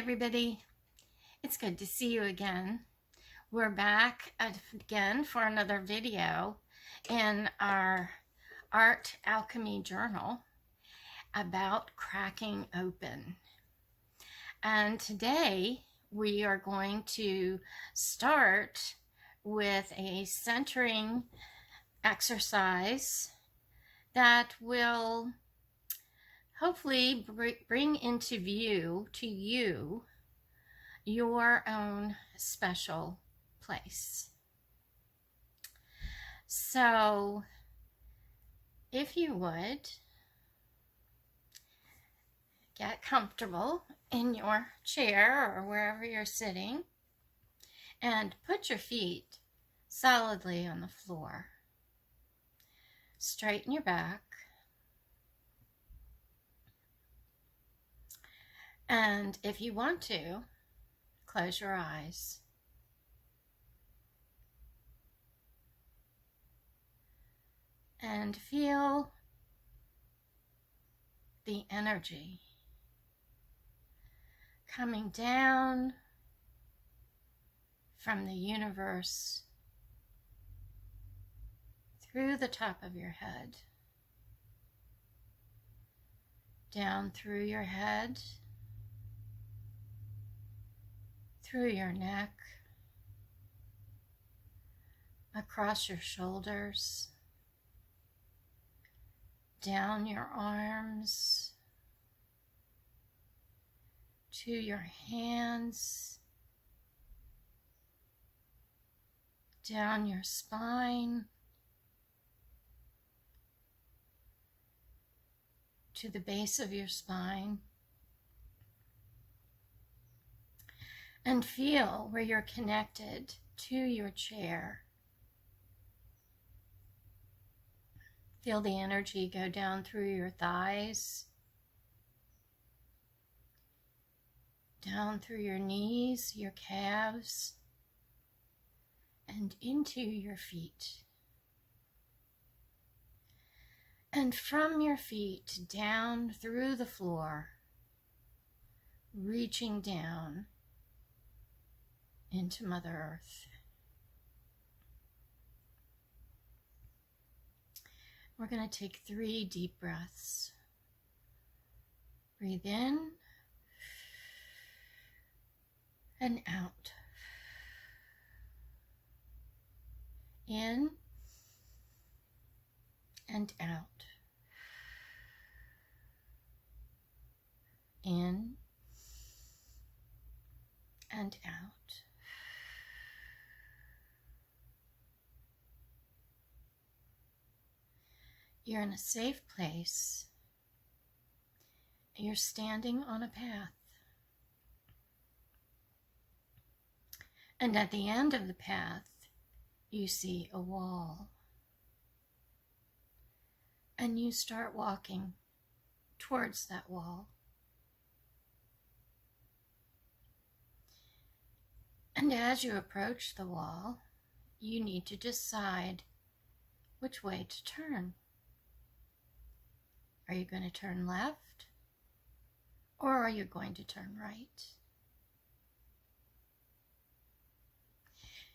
everybody. It's good to see you again. We're back again for another video in our Art Alchemy journal about cracking open. And today we are going to start with a centering exercise that will hopefully bring into view to you your own special place. So if you would get comfortable in your chair or wherever you're sitting and put your feet solidly on the floor. Straighten your back. And if you want to, close your eyes. And feel the energy coming down from the universe through the top of your head, down through your head, through your neck, across your shoulders, down your arms, to your hands, down your spine, to the base of your spine. And feel where you're connected to your chair. Feel the energy go down through your thighs, down through your knees, your calves, and into your feet. And from your feet down through the floor, reaching down into Mother Earth. We're going to take 3 deep breaths. Breathe in and out. In and out. In and out. You're in a safe place. You're standing on a path. And at the end of the path, you see a wall. And you start walking towards that wall. And as you approach the wall, you need to decide which way to turn. Are you going to turn left, or are you going to turn right?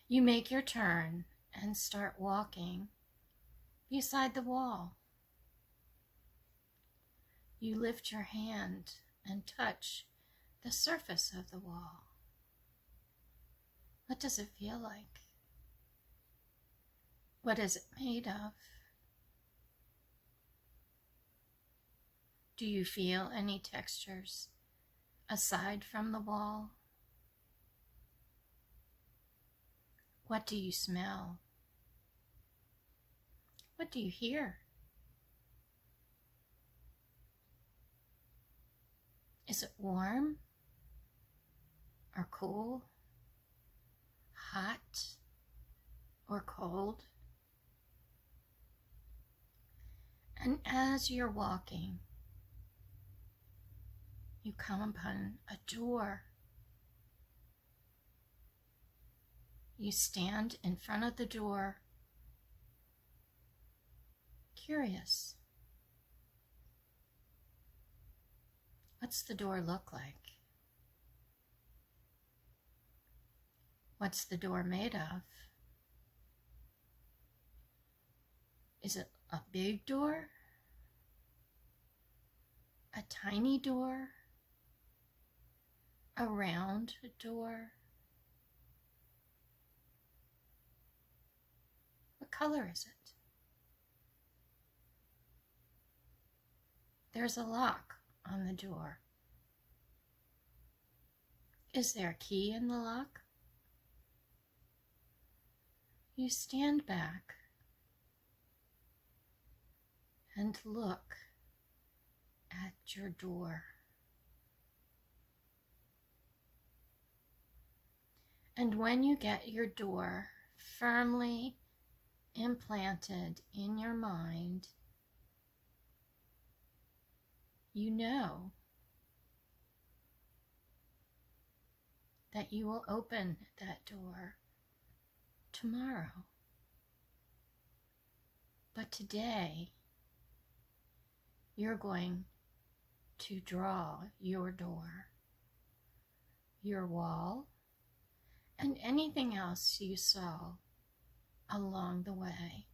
You make your turn and start walking beside the wall. You lift your hand and touch the surface of the wall. What does it feel like? What is it made of? Do you feel any textures aside from the wall? What do you smell? What do you hear? Is it warm or cool? Hot or cold? And as you're walking, you come upon a door. You stand in front of the door, curious. What's the door look like? What's the door made of? Is it a big door? A tiny door? A round door? What color is it? There's a lock on the door. Is there a key in the lock? You stand back and look at your door. And when you get your door firmly implanted in your mind, you know that you will open that door tomorrow. But today, you're going to draw your door, your wall, and anything else you saw along the way.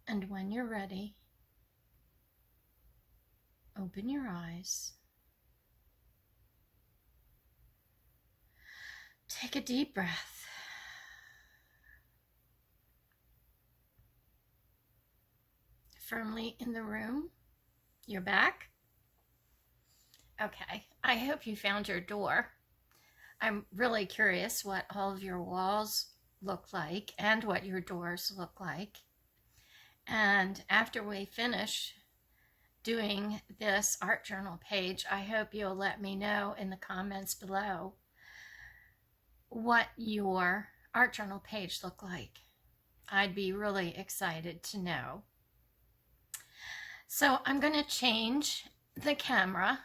And when you're ready, open your eyes. Take a deep breath. Firmly in the room. You're back. Okay, I hope you found your door. I'm really curious what all of your walls look like and what your doors look like. And after we finish doing this art journal page, I hope you'll let me know in the comments below what your art journal page looked like. I'd be really excited to know. So I'm going to change the camera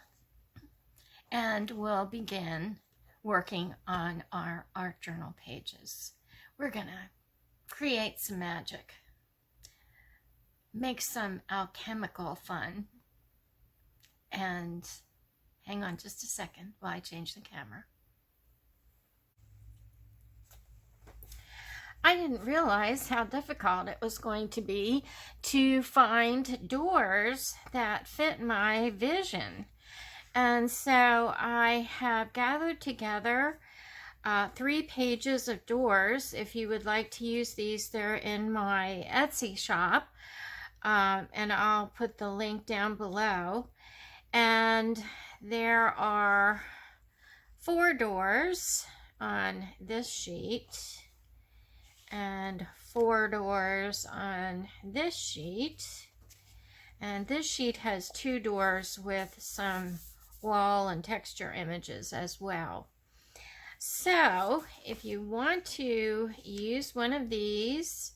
and we'll begin working on our art journal pages. We're going to create some magic, make some alchemical fun, and hang on just a second while I change the camera. I didn't realize how difficult it was going to be to find doors that fit my vision. And so I have gathered together 3 pages of doors. If you would like to use these, they're in my Etsy shop. And I'll put the link down below. And there are 4 doors on this sheet and 4 doors on this sheet. And this sheet has 2 doors with some wall and texture images as well. So if you want to use one of these,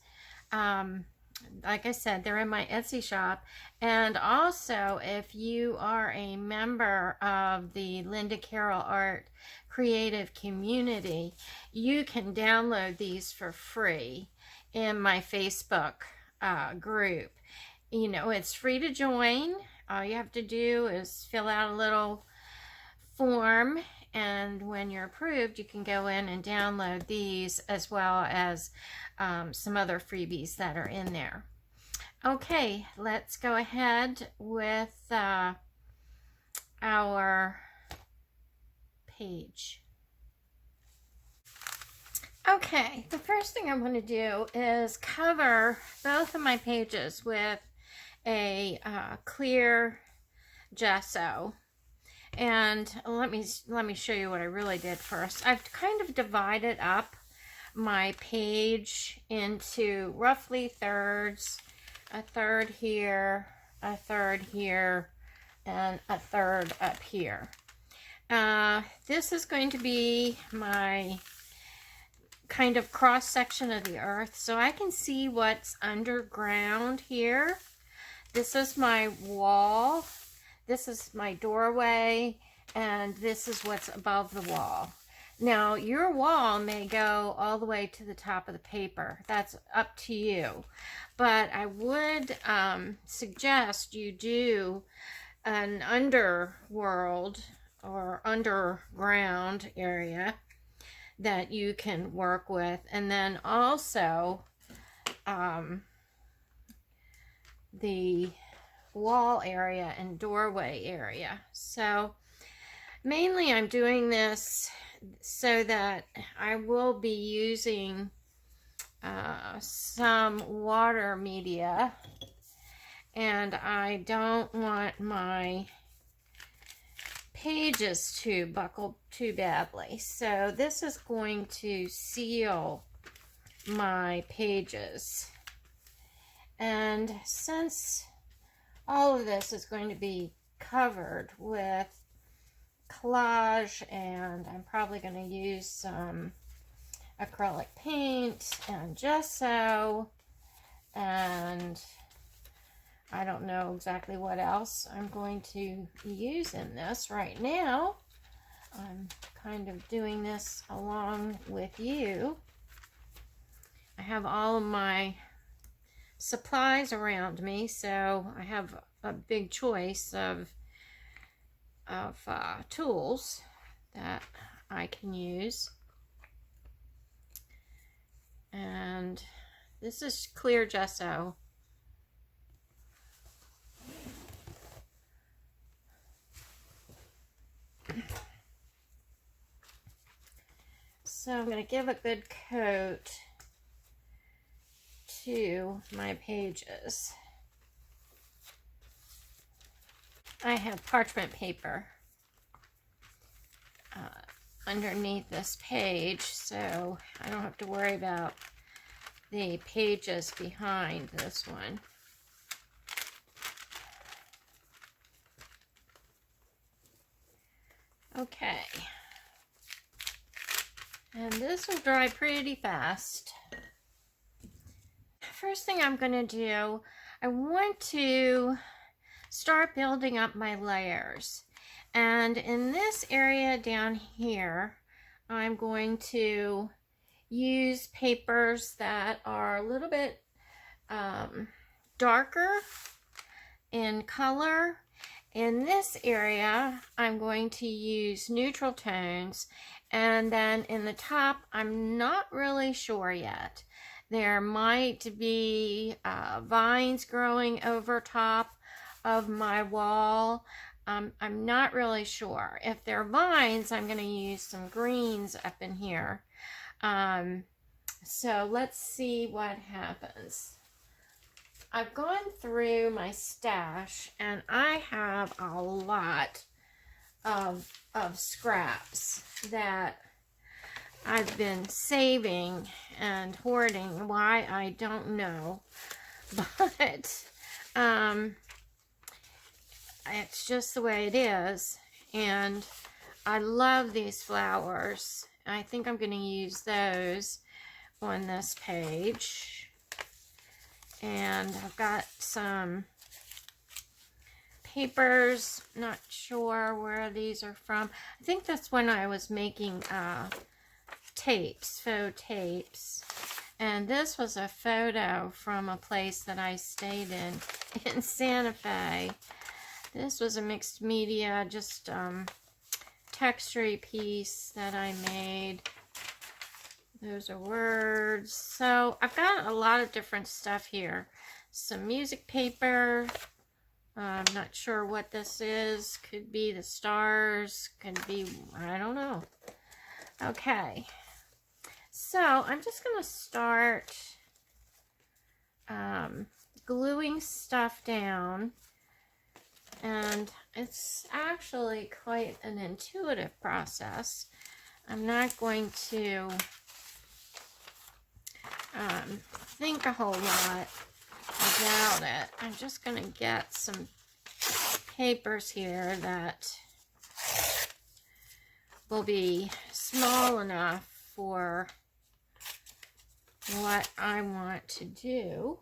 like I said, they're in my Etsy shop. And also, if you are a member of the Linda Carroll Art Creative Community, you can download these for free in my Facebook group. You know, it's free to join. All you have to do is fill out a little form, and when you're approved, you can go in and download these as well as some other freebies that are in there. Okay, let's go ahead with our page. Okay, the first thing I'm going to do is cover both of my pages with a clear gesso. And let me show you what I really did first. I've kind of divided up my page into roughly thirds. A third here, a third here, and a third up here. This is going to be my kind of cross section of the earth, so I can see what's underground here. This is my wall, this is my doorway, and this is what's above the wall. Now, your wall may go all the way to the top of the paper. That's up to you. But I would suggest you do an underworld or underground area that you can work with. And then also the wall area and doorway area. So mainly I'm doing this so that I will be using some water media, and I don't want my pages to buckle too badly. So this is going to seal my pages. And since all of this is going to be covered with collage, and I'm probably going to use some acrylic paint and gesso, and I don't know exactly what else I'm going to use in this right now. I'm kind of doing this along with you. I have all of my supplies around me, so I have a big choice of tools that I can use. And this is clear gesso. So I'm going to give a good coat to my pages. I have parchment paper underneath this page, so I don't have to worry about the pages behind this one. Okay. And this will dry pretty fast. First thing I'm going to do, I want to start building up my layers. And in this area down here, I'm going to use papers that are a little bit darker in color. In this area, I'm going to use neutral tones. And then in the top, I'm not really sure yet. There might be vines growing over top of my wall. I'm not really sure. If they're vines, I'm going to use some greens up in here. So let's see what happens. I've gone through my stash, and I have a lot of scraps that I've been saving and hoarding. Why, I don't know. But it's just the way it is. And I love these flowers. I think I'm going to use those on this page. And I've got some papers, not sure where these are from. I think that's when I was making tapes, faux tapes. And this was a photo from a place that I stayed in Santa Fe. This was a mixed media, just texture piece that I made. Those are words. So I've got a lot of different stuff here. Some music paper. I'm not sure what this is. Could be the stars. Could be, I don't know. Okay. So I'm just going to start gluing stuff down. And it's actually quite an intuitive process. I'm not going to think a whole lot about it. I'm just going to get some papers here that will be small enough for what I want to do.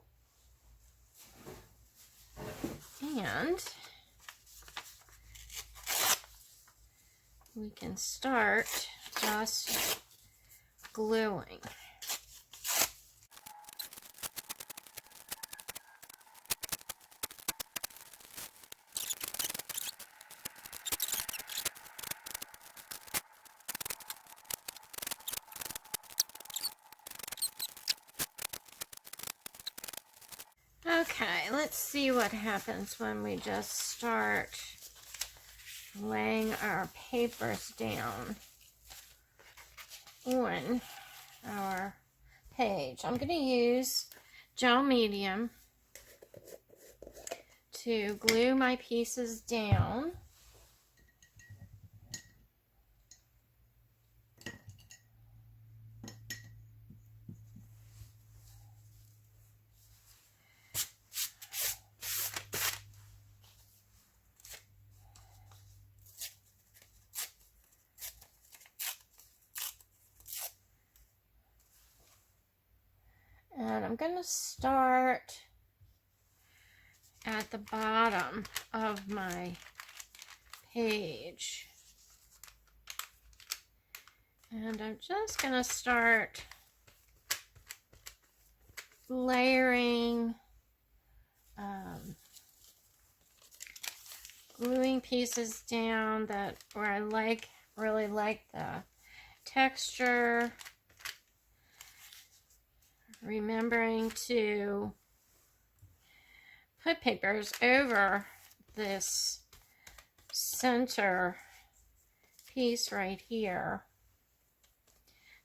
And we can start just gluing. Okay, let's see what happens when we just start laying our papers down on our page. I'm going to use gel medium to glue my pieces down. And I'm going to start at the bottom of my page. And I'm just going to start layering, gluing pieces down that where I really like the texture. Remembering to put papers over this center piece right here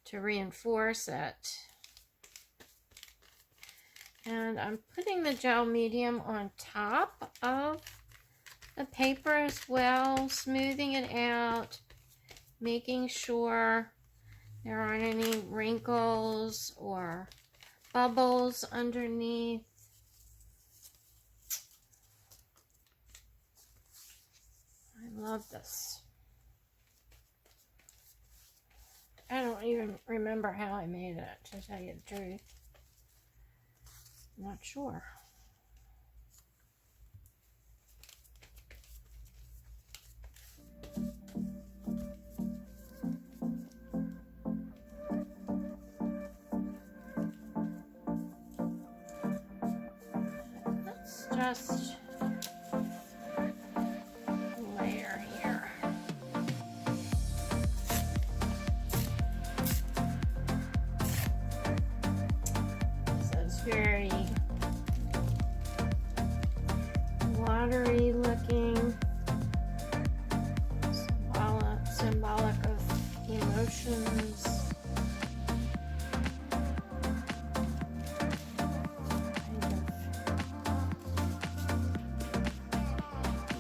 to reinforce it. And I'm putting the gel medium on top of the paper as well, smoothing it out, making sure there aren't any wrinkles or bubbles underneath. I love this. I don't even remember how I made it, to tell you the truth. I'm not sure. Just layer here. So it's very watery looking, symbolic of emotions.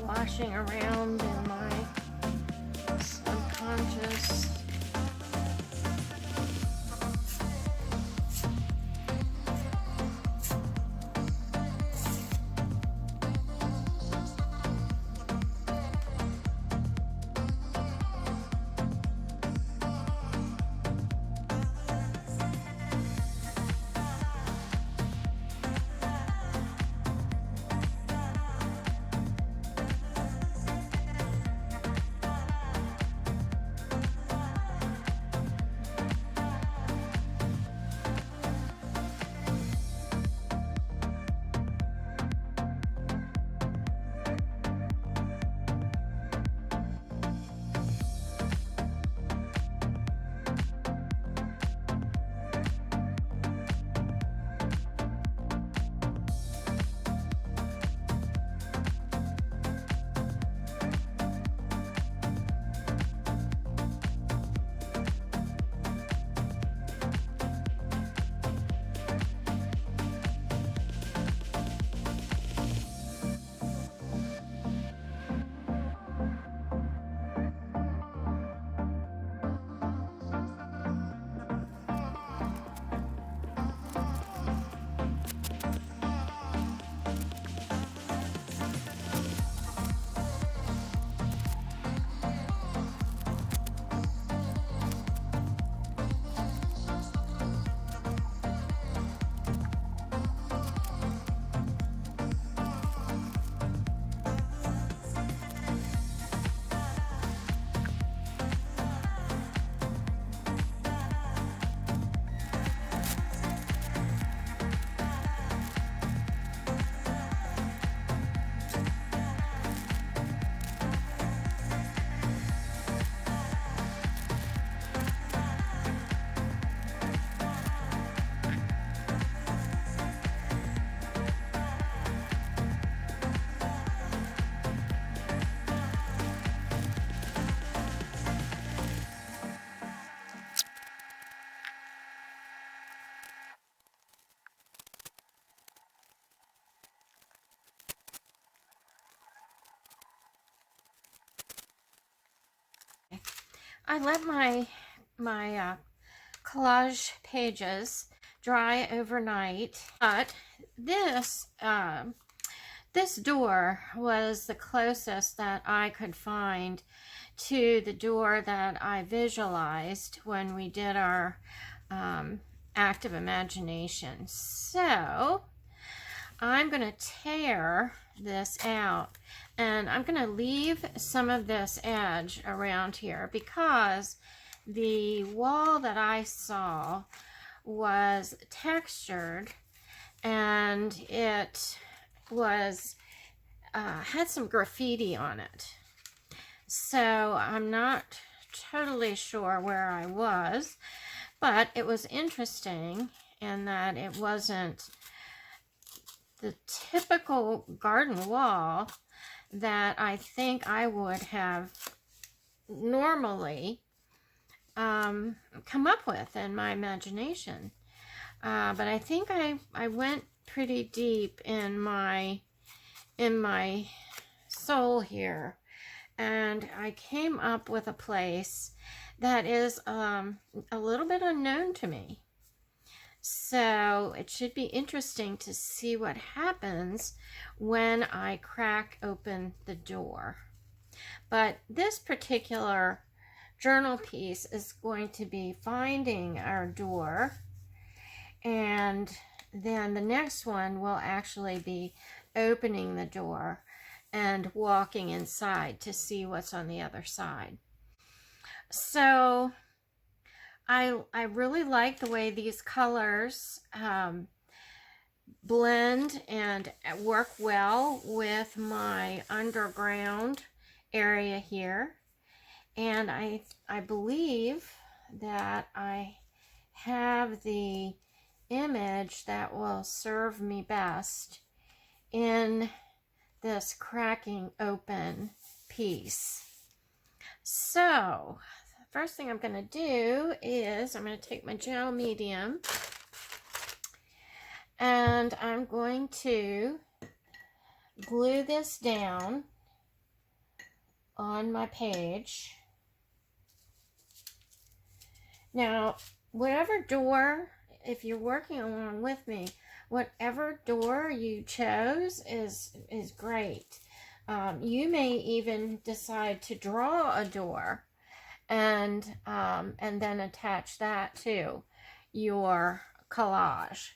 Washing around in my subconscious. I let my collage pages dry overnight, but this this door was the closest that I could find to the door that I visualized when we did our active imagination. So I'm going to tear this out, and I'm going to leave some of this edge around here because the wall that I saw was textured, and it was had some graffiti on it. So I'm not totally sure where I was, but it was interesting in that it wasn't the typical garden wall that I think I would have normally come up with in my imagination. But I think I went pretty deep in my soul here, and I came up with a place that is a little bit unknown to me. So it should be interesting to see what happens when I crack open the door. But this particular journal piece is going to be finding our door, and then the next one will actually be opening the door and walking inside to see what's on the other side. So I really like the way these colors blend and work well with my underground area here. And I believe that I have the image that will serve me best in this cracking open piece. So first thing I'm going to do is I'm going to take my gel medium, and I'm going to glue this down on my page. Now, whatever door, if you're working along with me, whatever door you chose is great. You may even decide to draw a door and then attach that to your collage.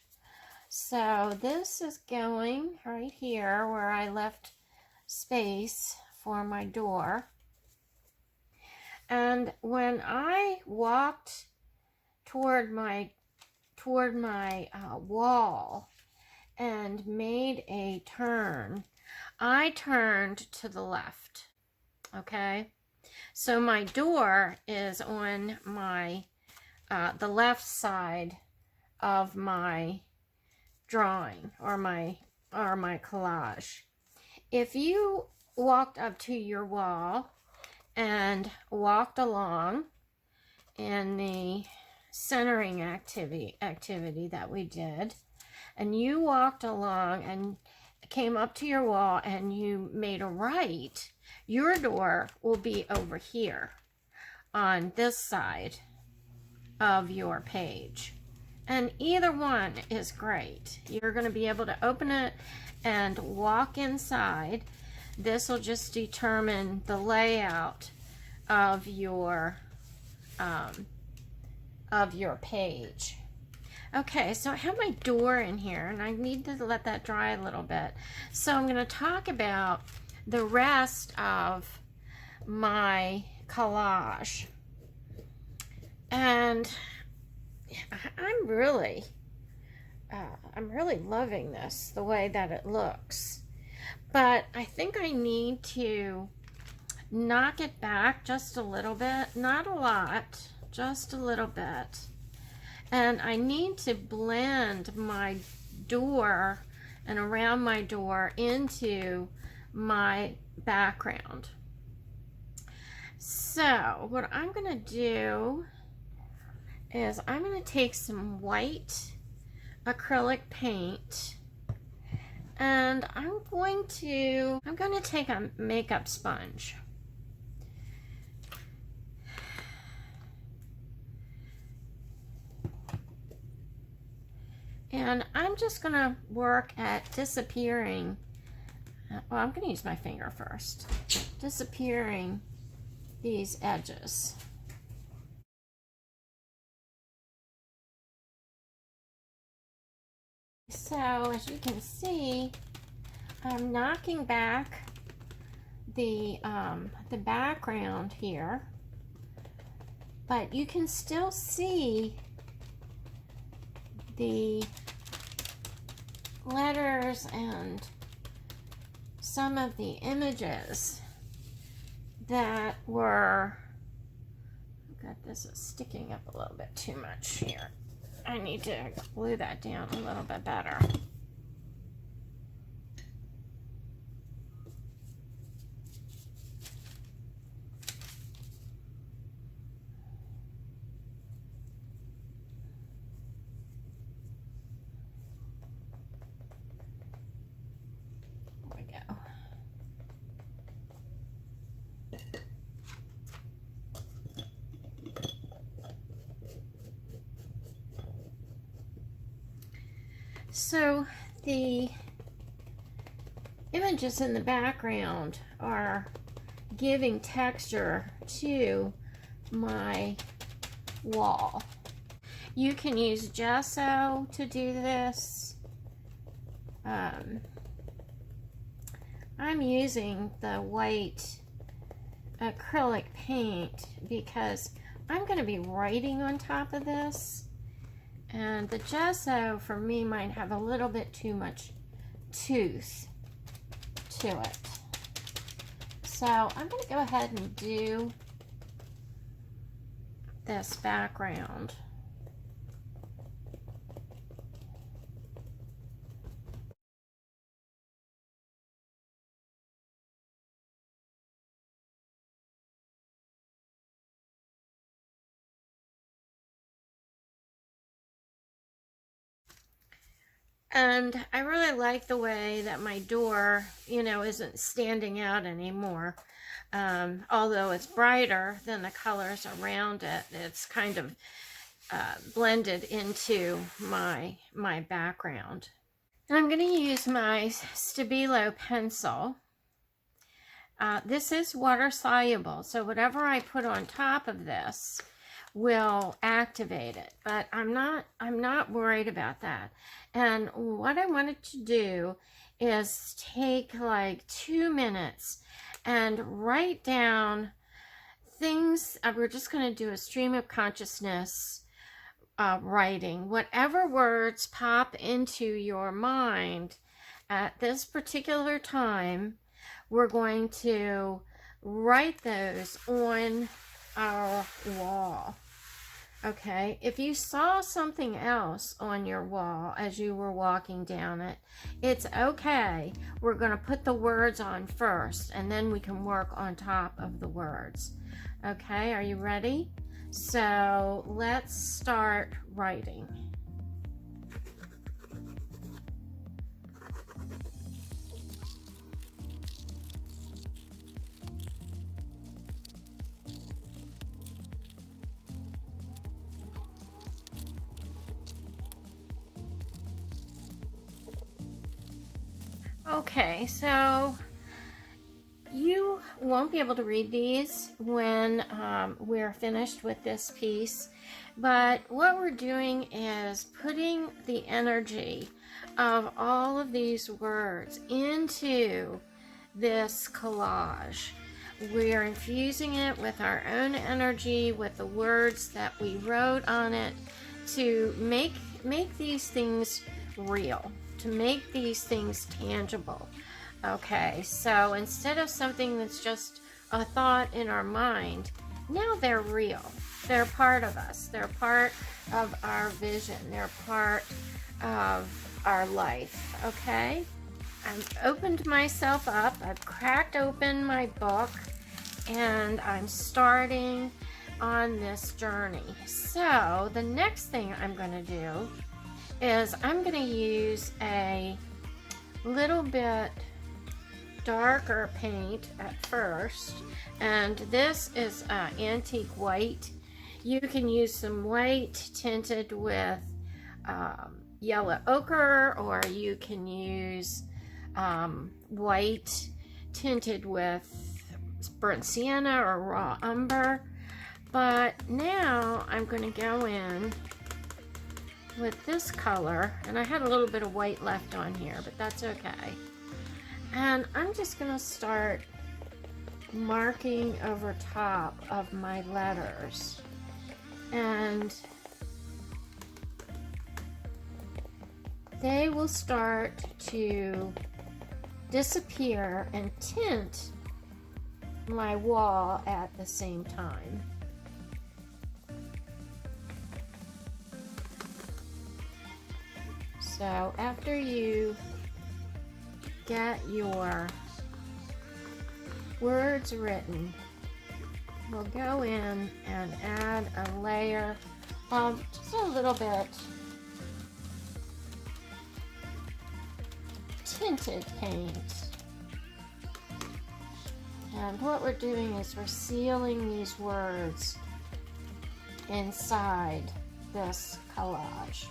So this is going right here where I left space for my door. And when I walked toward my wall and made a turn, I turned to the left. Okay, so my door is on my the left side of my drawing or my collage. If you walked up to your wall and walked along in the centering activity that we did, and you walked along and came up to your wall and you made a right, your door will be over here on this side of your page. And either one is great. You're going to be able to open it and walk inside. This will just determine the layout of your page. Okay, so I have my door in here, and I need to let that dry a little bit. So I'm going to talk about the rest of my collage. And I'm really loving this, the way that it looks. But I think I need to knock it back just a little bit, not a lot, just a little bit. And I need to blend my door and around my door into my background. So what I'm going to do is I'm going to take some white acrylic paint, and I'm going to take a makeup sponge, And I'm just going to work at disappearing. Well, I'm going to use my finger first. Disappearing these edges. So, as you can see, I'm knocking back the background here, but you can still see the letters and some of the images that were, God, this is sticking up a little bit too much here. I need to glue that down a little bit better. There we go. So the images in the background are giving texture to my wall. You can use gesso to do this. I'm using the white acrylic paint because I'm going to be writing on top of this. And the gesso, for me, might have a little bit too much tooth to it. So I'm going to go ahead and do this background. And I really like the way that my door, isn't standing out anymore. Although it's brighter than the colors around it, it's kind of blended into my background. And I'm going to use my Stabilo pencil. This is water soluble, so whatever I put on top of this will activate it, but I'm not worried about that. And what I wanted to do is take like 2 minutes and write down things. We're just going to do a stream of consciousness writing. Whatever words pop into your mind at this particular time, we're going to write those on our wall. Okay, if you saw something else on your wall as you were walking down it, it's okay. We're going to put the words on first, and then we can work on top of the words. Okay, are you ready? So let's start writing. Okay, so you won't be able to read these when we're finished with this piece, but what we're doing is putting the energy of all of these words into this collage. We are infusing it with our own energy, with the words that we wrote on it, to make these things real, to make these things tangible. Okay, so instead of something that's just a thought in our mind, now they're real. They're part of us. They're part of our vision. They're part of our life. Okay, I've opened myself up. I've cracked open my book, and I'm starting on this journey. So the next thing I'm going to do is I'm going to use a little bit darker paint at first, and this is antique white. You can use some white tinted with yellow ochre, or you can use white tinted with burnt sienna or raw umber. But now I'm going to go in with this color, and I had a little bit of white left on here, but that's okay. And I'm just going to start marking over top of my letters, and they will start to disappear and tint my wall at the same time. So after you get your words written, we'll go in and add a layer of just a little bit tinted paint. And what we're doing is we're sealing these words inside this collage.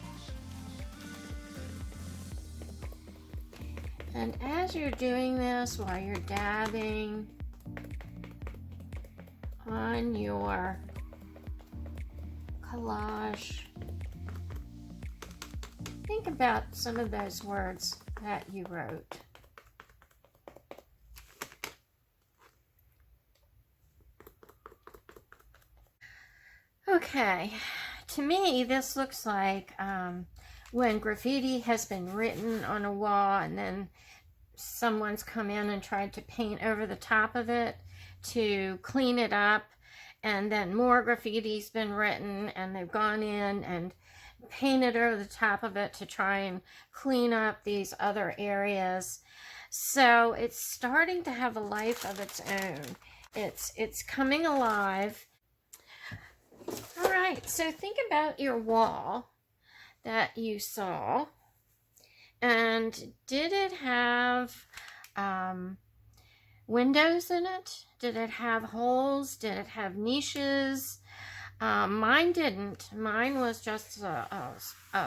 And as you're doing this, while you're dabbing on your collage, think about some of those words that you wrote. Okay, to me this looks like when graffiti has been written on a wall and then someone's come in and tried to paint over the top of it to clean it up, and then more graffiti's been written and they've gone in and painted over the top of it to try and clean up these other areas. So it's starting to have a life of its own. It's coming alive. All right, so think about your wall that you saw, and did it have windows in it? Did it have holes? Did it have niches? Mine didn't. Mine was just a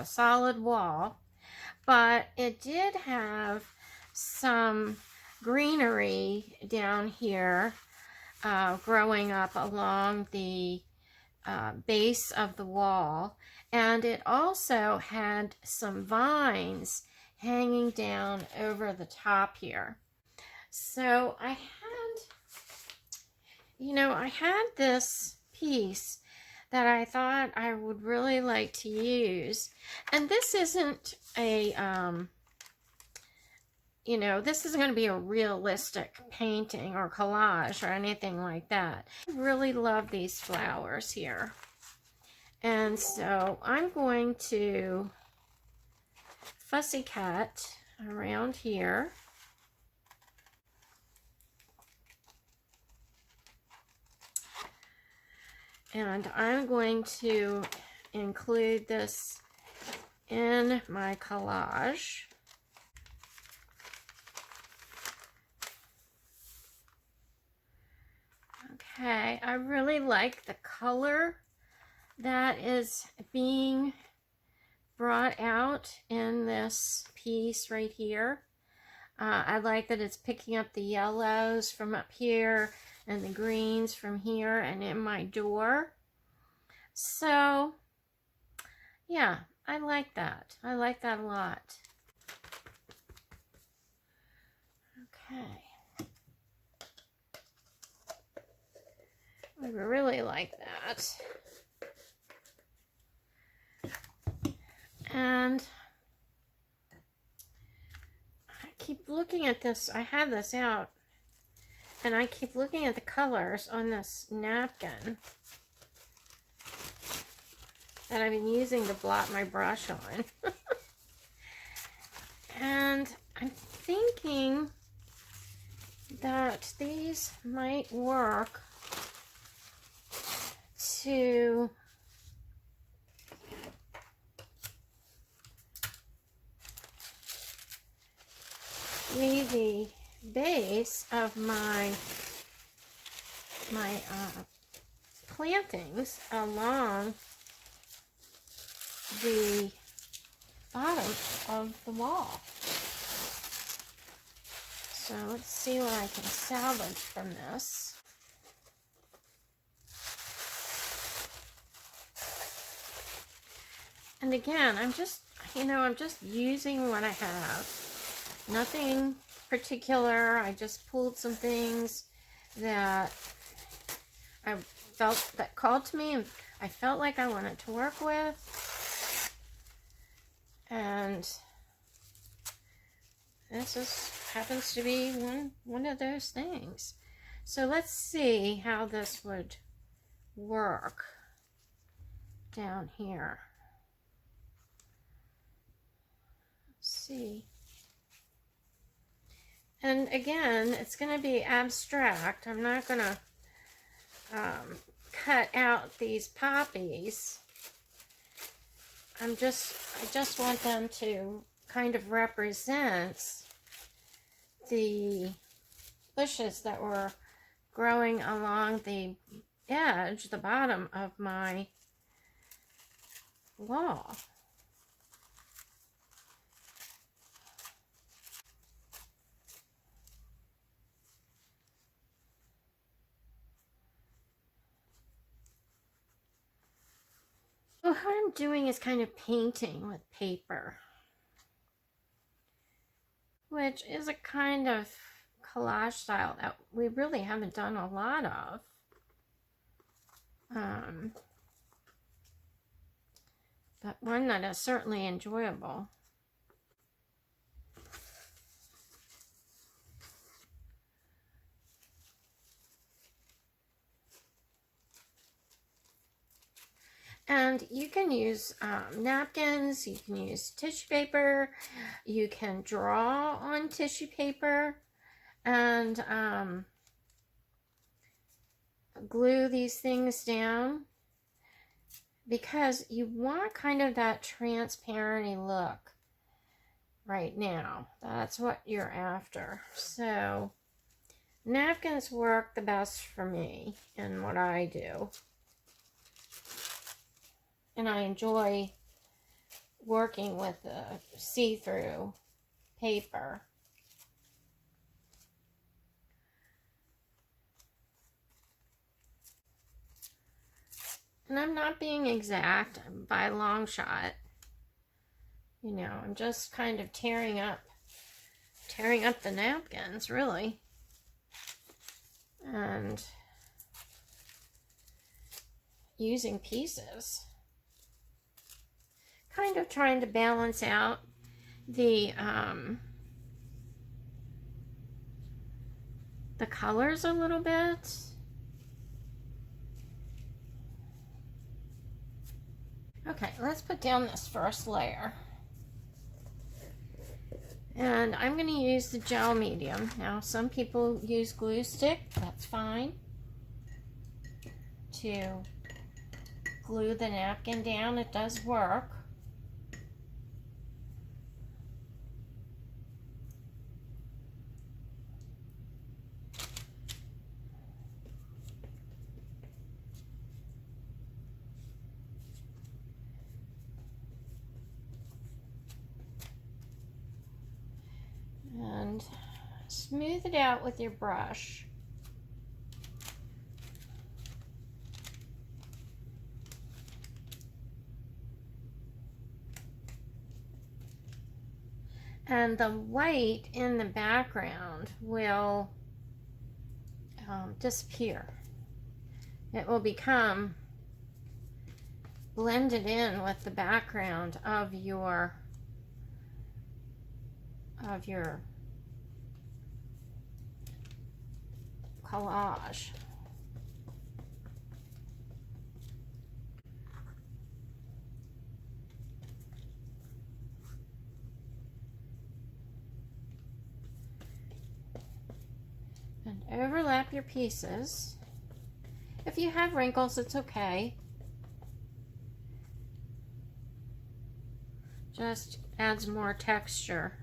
solid wall, but it did have some greenery down here growing up along the base of the wall, and it also had some vines hanging down over the top here. So I had this piece that I thought I would really like to use, and this isn't a this isn't going to be a realistic painting or collage or anything like that. I really love these flowers here. And so I'm going to fussy cut around here. And I'm going to include this in my collage. Okay, I really like the color that is being brought out in this piece right here. I like that it's picking up the yellows from up here and the greens from here and in my door. So, yeah, I like that. I like that a lot. Okay. I really like that. And I keep looking at this. I have this out, and I keep looking at the colors on this napkin that I've been using to blot my brush on. And I'm thinking that these might work to be the base of my plantings along the bottom of the wall. So let's see what I can salvage from this. And again, I'm just using what I have. Nothing particular. I just pulled some things that I felt that called to me and I felt like I wanted to work with. And this happens to be one of those things. So let's see how this would work down here. Let's see. And again, it's going to be abstract. I'm not going to cut out these poppies. I just want them to kind of represent the bushes that were growing along the edge, the bottom of my wall. So what I'm doing is kind of painting with paper, which is a kind of collage style that we really haven't done a lot of. But one that is certainly enjoyable. And you can use napkins, you can use tissue paper, you can draw on tissue paper, and glue these things down, because you want kind of that transparent-y look right now. That's what you're after. So napkins work the best for me in what I do. And I enjoy working with the see-through paper. And I'm not being exact by a long shot. You know, I'm just kind of tearing up the napkins, really. And using pieces. Kind of trying to balance out the colors a little bit. Okay, let's put down this first layer. And I'm going to use the gel medium. Now, some people use glue stick. That's fine. To glue the napkin down, it does work. And smooth it out with your brush. And the white in the background will disappear. It will become blended in with the background of your collage. And overlap your pieces. If you have wrinkles, it's okay. Just adds more texture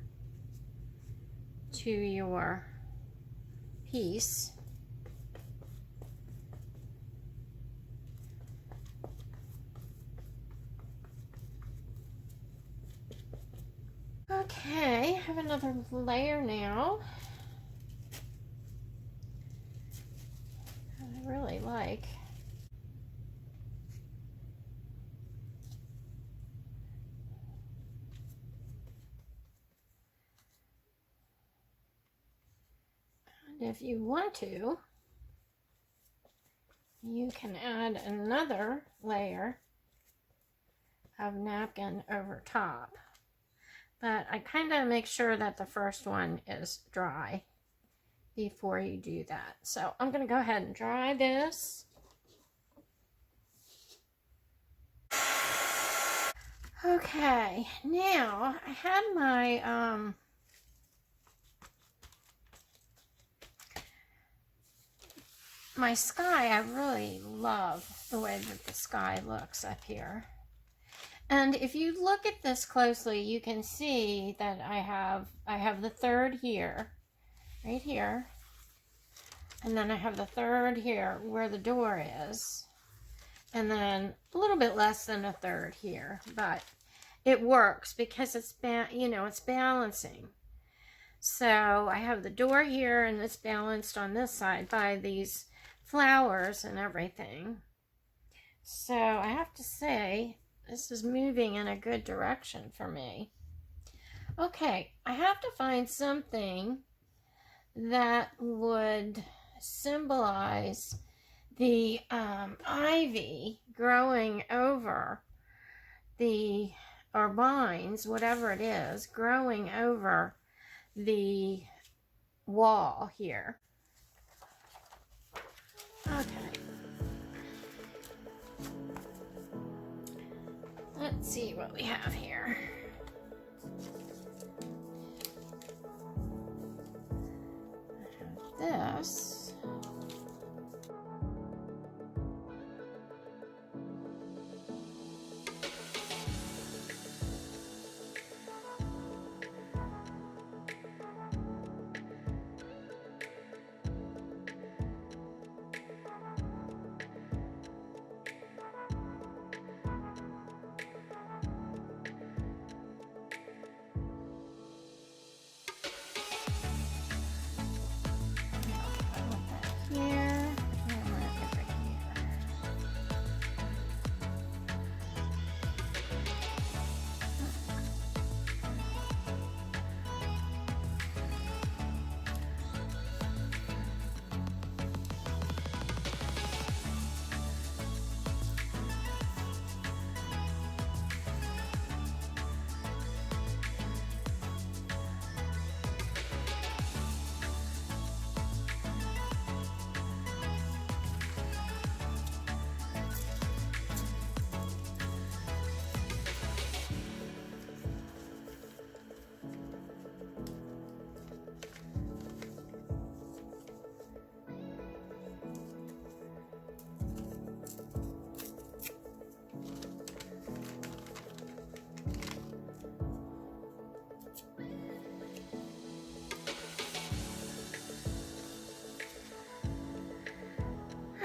to your piece. Okay, I have another layer now. I really like. And if you want to, you can add another layer of napkin over top. But I kind of make sure that the first one is dry before you do that. So I'm going to go ahead and dry this. Okay, now I had my sky. I really love the way that the sky looks up here. And if you look at this closely, you can see that I have the third here, right here. And then I have the third here where the door is. And then a little bit less than a third here, but it works because it's it's balancing. So I have the door here and it's balanced on this side by these flowers and everything. So I have to say, this is moving in a good direction for me. Okay, I have to find something that would symbolize the ivy growing over or vines, whatever it is, growing over the wall here. Okay. Let's see what we have here. I have this.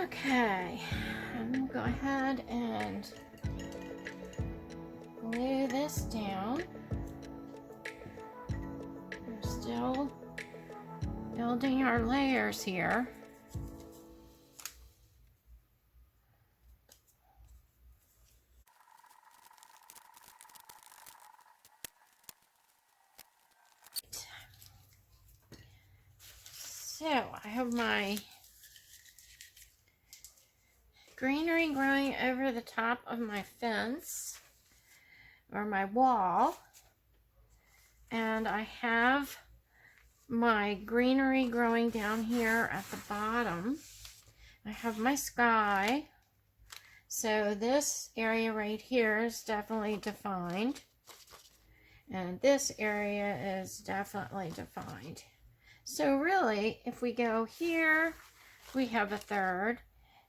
Okay, I'm going to go ahead and glue this down. We're still building our layers here. So I have my greenery growing over the top of my fence or my wall, and I have my greenery growing down here at the bottom. I have my sky, so this area right here is definitely defined, and this area is definitely defined. So really, if we go here, we have a third.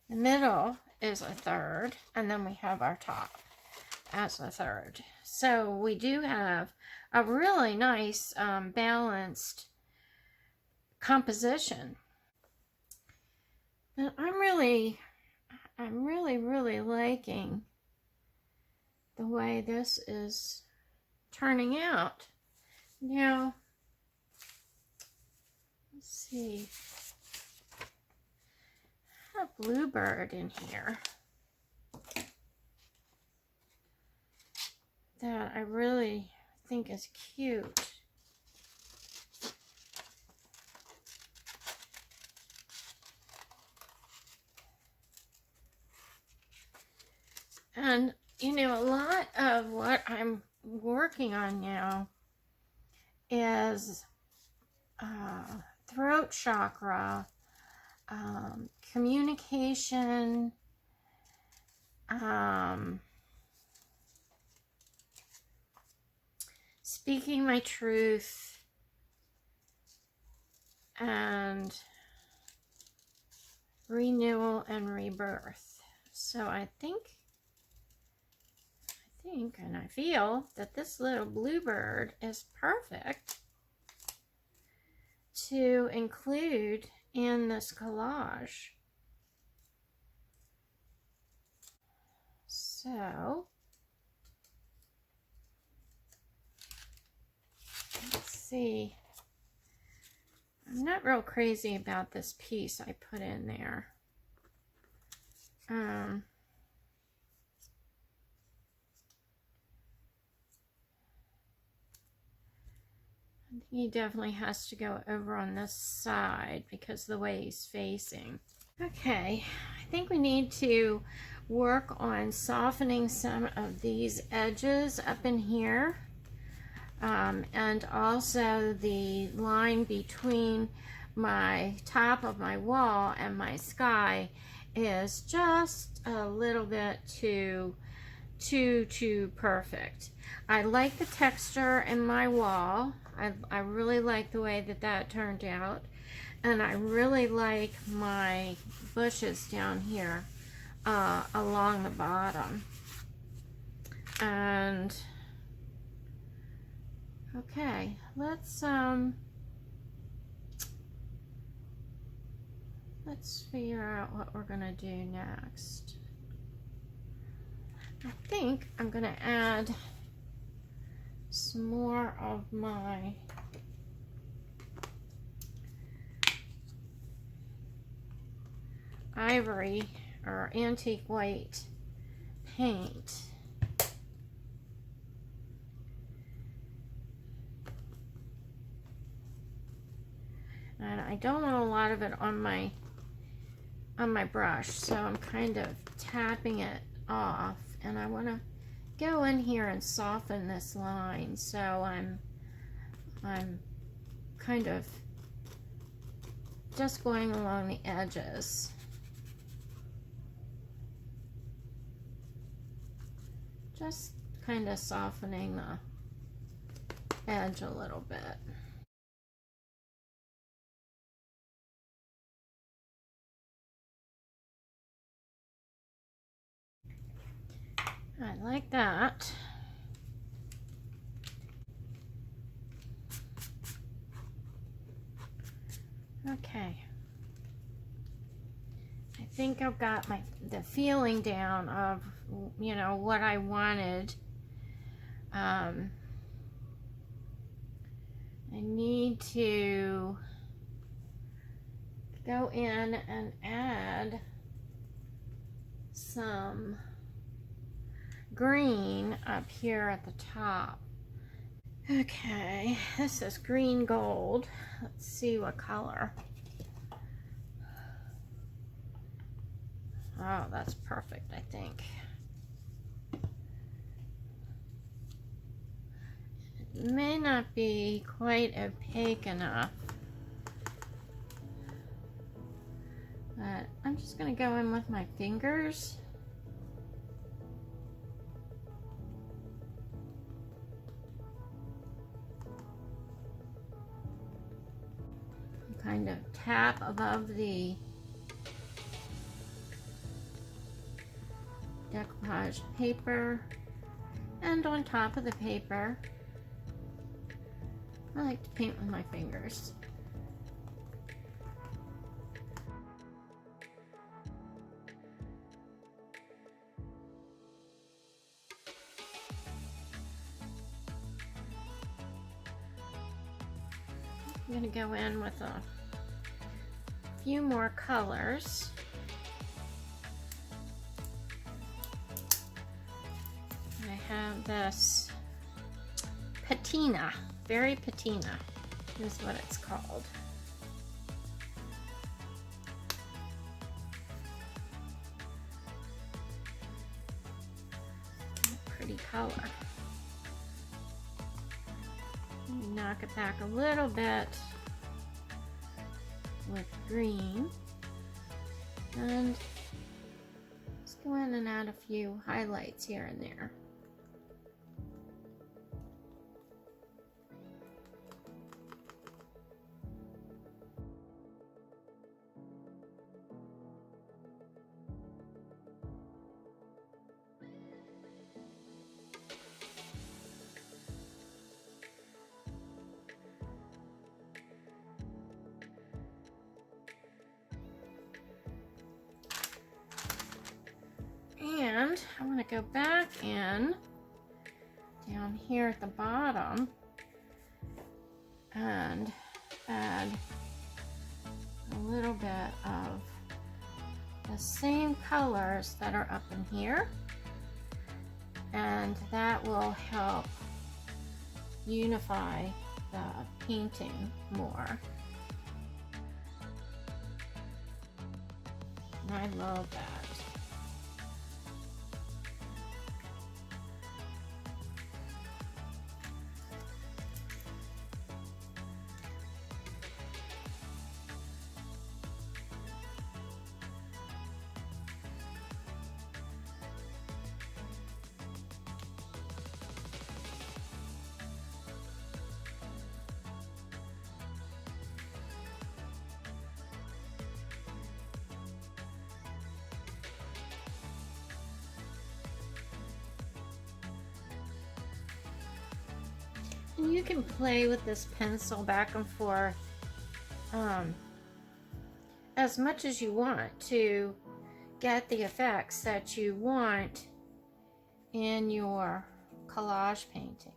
The middle is a third, and then we have our top as a third. So we do have a really nice balanced composition. And I'm really liking the way this is turning out. Now, let's see. I have a bluebird in here that I really think is cute. And, you know, a lot of what I'm working on now is throat chakra, communication, speaking my truth, and renewal and rebirth. So I think and I feel that this little bluebird is perfect to include in this collage. So let's see. I'm not real crazy about this piece I put in there. I think he definitely has to go over on this side because of the way he's facing. Okay, I think we need to work on softening some of these edges up in here. And also the line between my top of my wall and my sky is just a little bit too perfect. I like the texture in my wall. I really like the way that turned out, and I really like my bushes down here along the bottom. And okay, let's figure out what we're gonna do next. I think I'm gonna add some more of my ivory or antique white paint. And I don't want a lot of it on my brush, so I'm kind of tapping it off, and I want to go in here and soften this line, so I'm kind of just going along the edges. Just kind of softening the edge a little bit. I like that. Okay. I think I've got the feeling down of, you know, what I wanted. I need to go in and add some green up here at the top. Okay, this is green gold. Let's see what color. Oh, that's perfect, I think. It may not be quite opaque enough, but I'm just going to go in with my fingers. Kind of tap above the decoupage paper and on top of the paper. I like to paint with my fingers. I'm going to go in with a few more colors. I have this patina, berry patina is what it's called. Pretty color. Knock it back a little bit with green, and let's go in and add a few highlights here and there. And I want to go back in down here at the bottom and add a little bit of the same colors that are up in here, and that will help unify the painting more. And I love that. And you can play with this pencil back and forth as much as you want to get the effects that you want in your collage painting.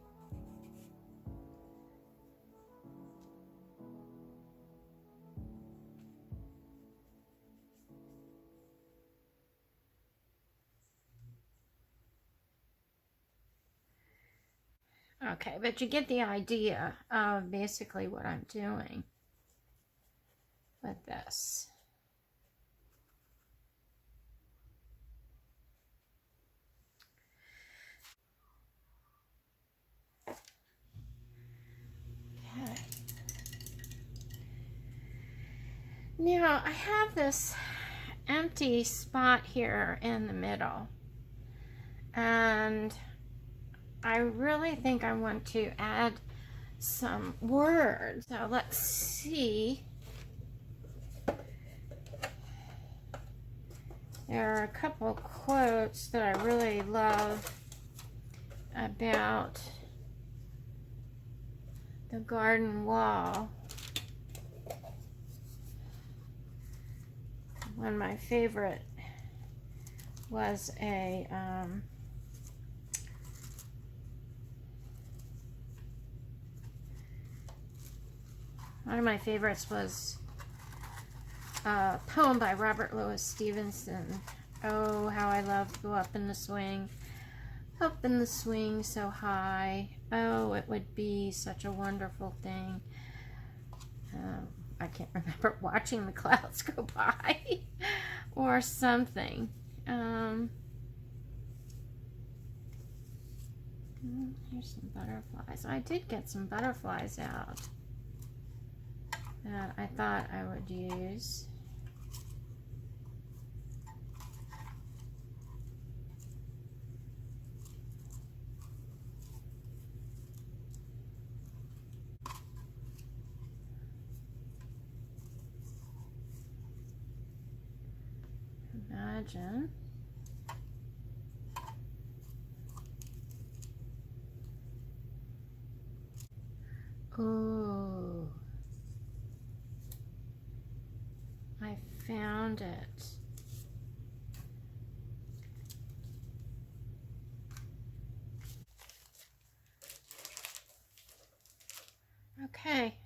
Okay, but you get the idea of basically what I'm doing with this. Okay. Now I have this empty spot here in the middle, and I really think I want to add some words. So let's see. There are a couple quotes that I really love about the garden wall. One of my favorite was a one of my favorites was a poem by Robert Louis Stevenson. Oh, how I love to go up in the swing so high. Oh, it would be such a wonderful thing. I can't remember, watching the clouds go by or something. Here's some butterflies. I did get some butterflies out that I thought I would use. Imagine. Oh, I found it. Okay.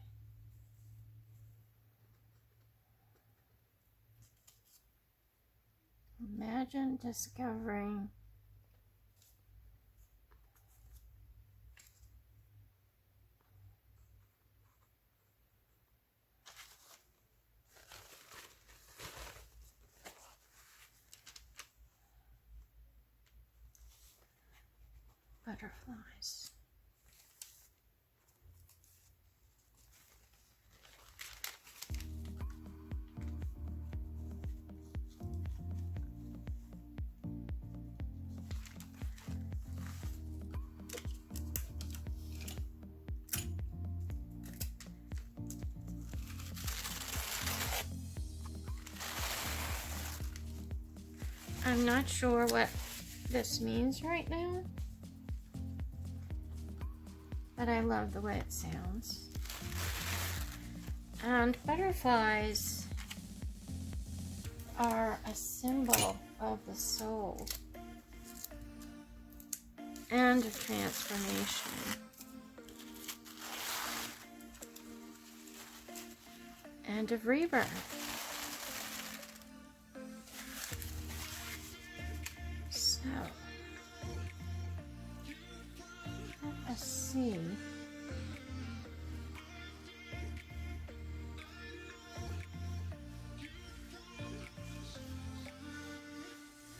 Imagine discovering butterflies. I'm not sure what this means right now, but I love the way it sounds. And butterflies are a symbol of the soul and of transformation and of rebirth. So, let us see.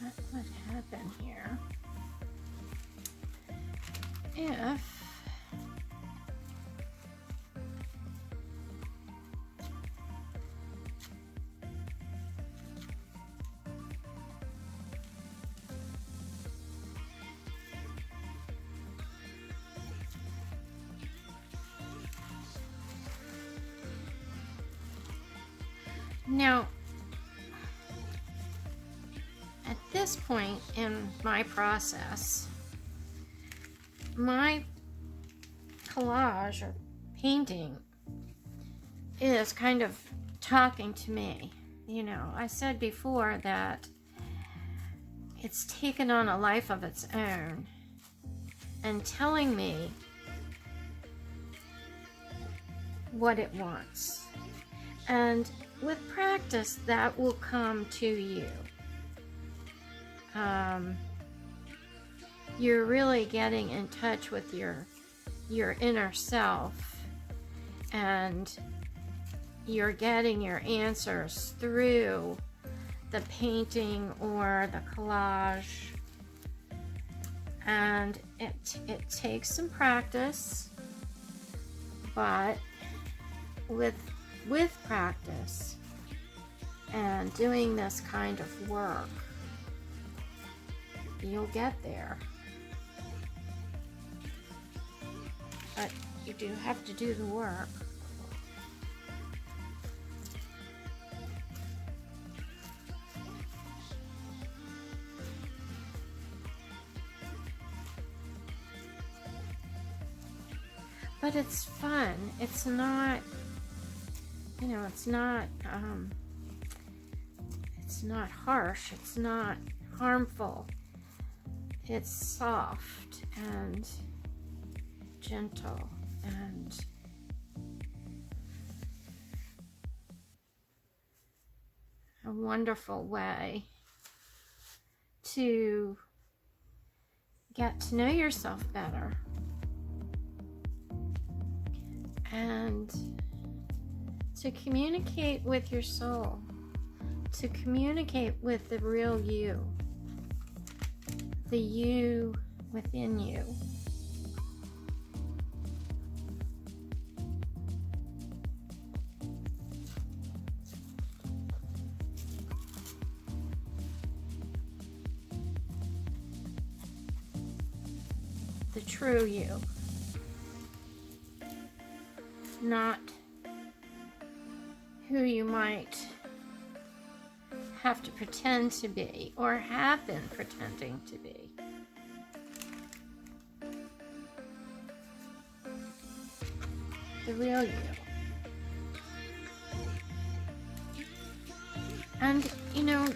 What would happen here if now, at this point in my process, my collage or painting is kind of talking to me. You know, I said before that it's taken on a life of its own and telling me what it wants. And with practice, that will come to you. You're really getting in touch with your inner self, and you're getting your answers through the painting or the collage. And it takes some practice, but with practice and doing this kind of work, you'll get there. But you do have to do the work. But it's fun. It's not, you know, it's not harsh. It's not harmful. It's soft and gentle and a wonderful way to get to know yourself better and to communicate with your soul, to communicate with the real you, the you within you. The true you, not who you might have to pretend to be or have been pretending to be. The real you. And you know,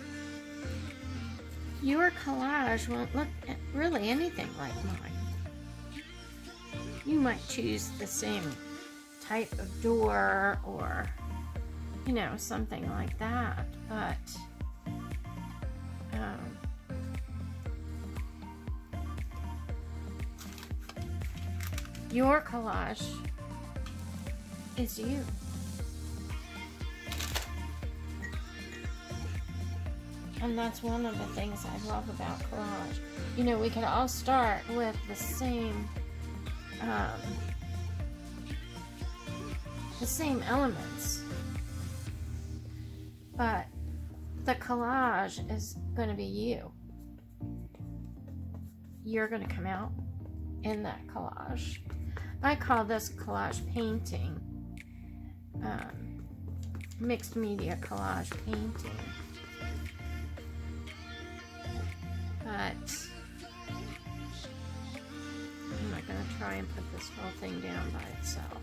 your collage won't look really anything like mine. You might choose the same type of door or, you know, something like that, but Your collage is you. And that's one of the things I love about collage. You know, we can all start with the same elements, but the collage is going to be you. You're going to come out in that collage. I call this collage painting, mixed media collage painting. But I'm not going to try and put this whole thing down by itself.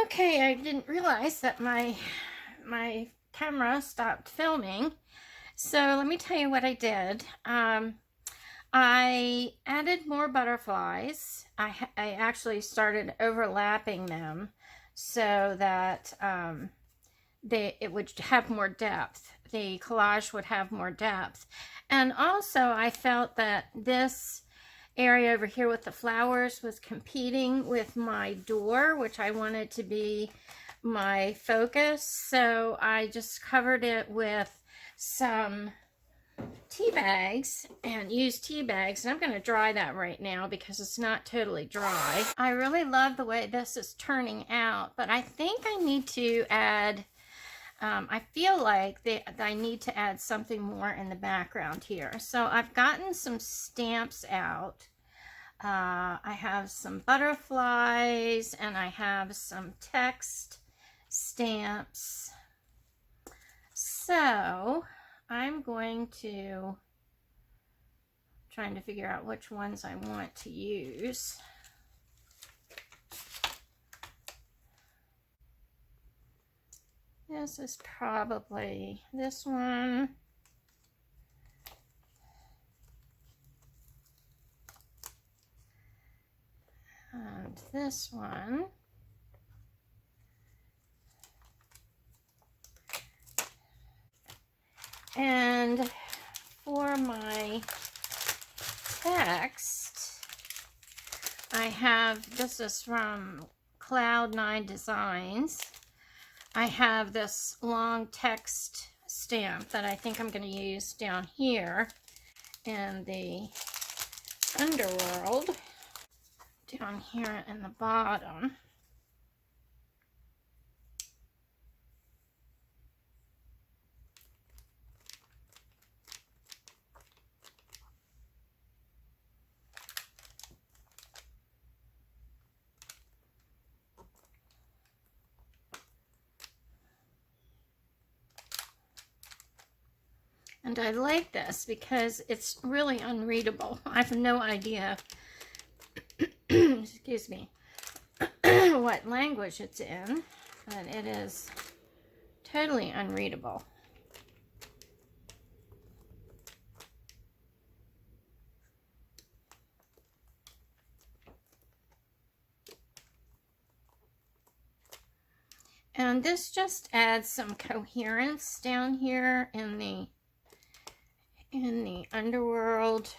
Okay, I didn't realize that my camera stopped filming. So let me tell you what I did. I added more butterflies. I actually started overlapping them so that it would have more depth. The collage would have more depth. And also I felt that this area over here with the flowers was competing with my door, which I wanted to be my focus. So I just covered it with some tea bags and used tea bags. And I'm going to dry that right now because it's not totally dry. I really love the way this is turning out, but I think I need to add, I feel like I need to add something more in the background here. So I've gotten some stamps out. I have some butterflies and I have some text stamps. So I'm going to trying to figure out which ones I want to use. This is probably this one. And this one. And for my text, I have, this is from Cloud9 Designs. I have this long text stamp that I think I'm going to use down here in the underworld, down here in the bottom. And I like this because it's really unreadable. I have no idea, excuse me, what language it's in, but it is totally unreadable. And this just adds some coherence down here in the underworld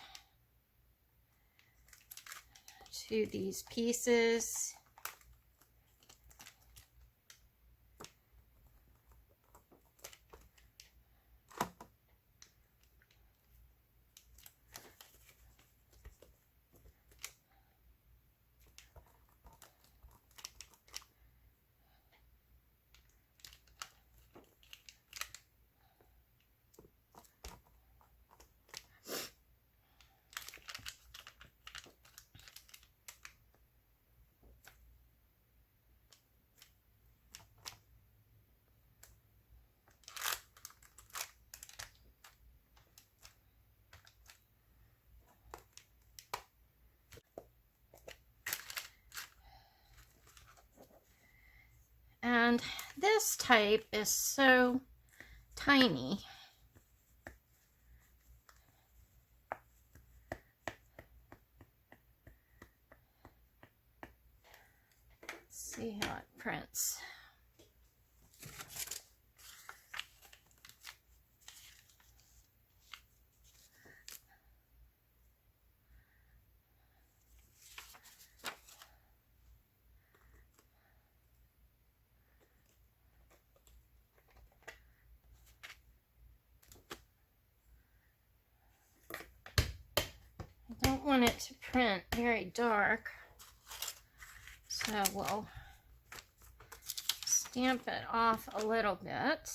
to these pieces. And this type is so tiny. Let's see how it prints. I don't want it to print very dark, so we'll stamp it off a little bit.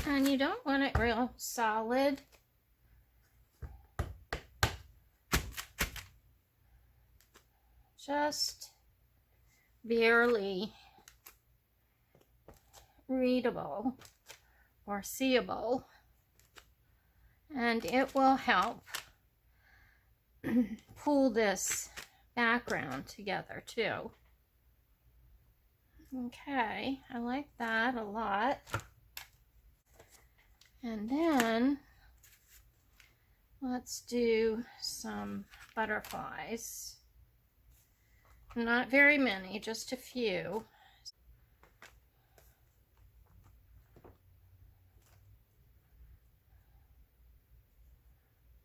And you don't want it real solid. Just barely readable or seeable. And it will help pull this background together too. Okay, I like that a lot. And then let's do some butterflies. Not very many, just a few.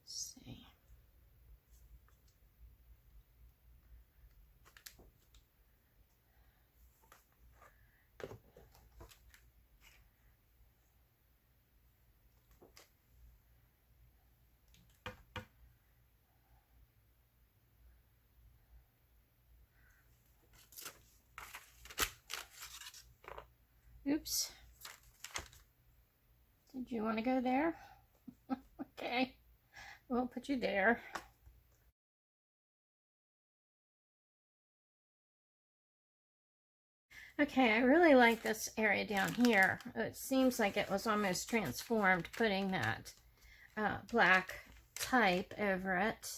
Let's see. Oops. Did you want to go there? Okay, we'll put you there. Okay, I really like this area down here. It seems like it was almost transformed putting that black type over it.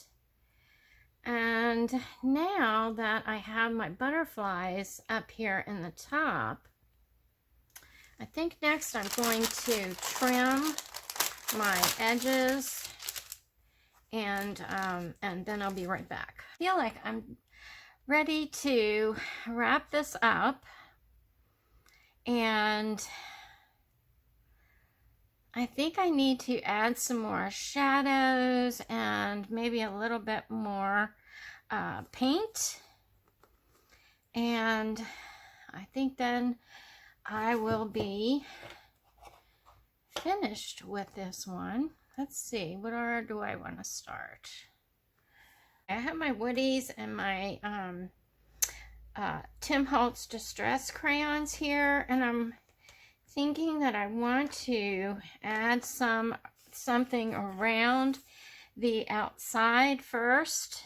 And now that I have my butterflies up here in the top, I think next I'm going to trim my edges, and then I'll be right back. I feel like I'm ready to wrap this up, and I think I need to add some more shadows and maybe a little bit more paint, and I think then I will be finished with this one. Let's see, what order do I want to start? I have my woodies and my Tim Holtz Distress crayons here, and I'm thinking that I want to add something around the outside first.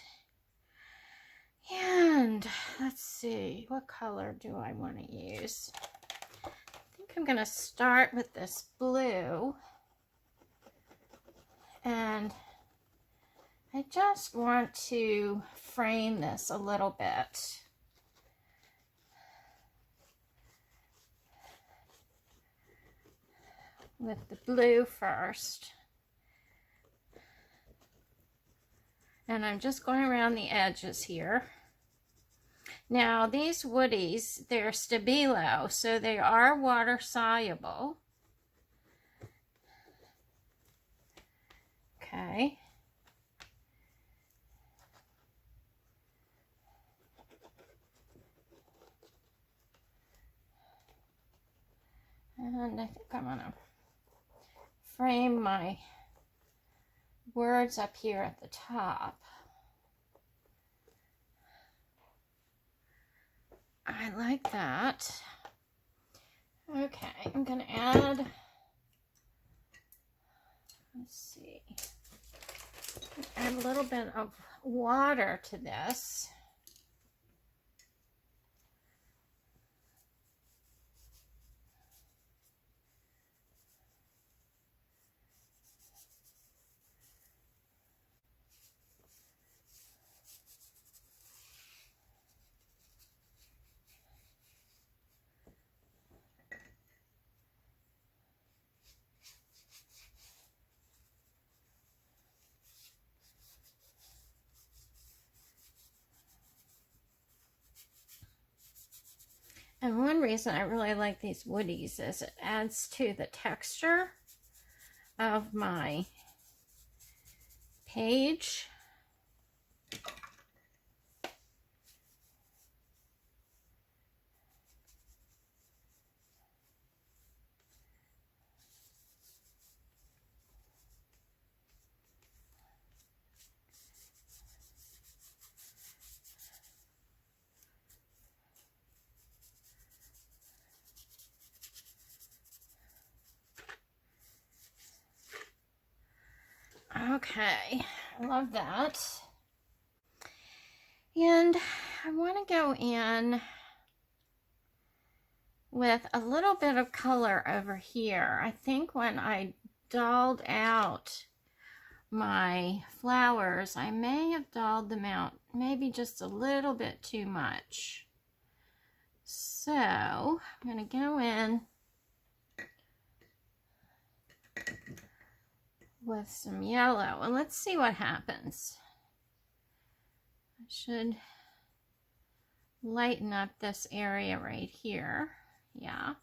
And let's see, what color do I want to use? I'm going to start with this blue, and I just want to frame this a little bit. With the blue first. And I'm just going around the edges here. Now, these woodies, they're Stabilo, so they are water soluble. Okay. And I think I'm going to frame my words up here at the top. I like that. Okay, I'm going to add, let's see, add a little bit of water to this. And one reason I really like these woodies is it adds to the texture of my page. Okay, I love that. And I want to go in with a little bit of color over here. I think when I dolled out my flowers, I may have dolled them out maybe just a little bit too much. So I'm going to go in with some yellow and let's see what happens. I should lighten up this area right here. Yeah.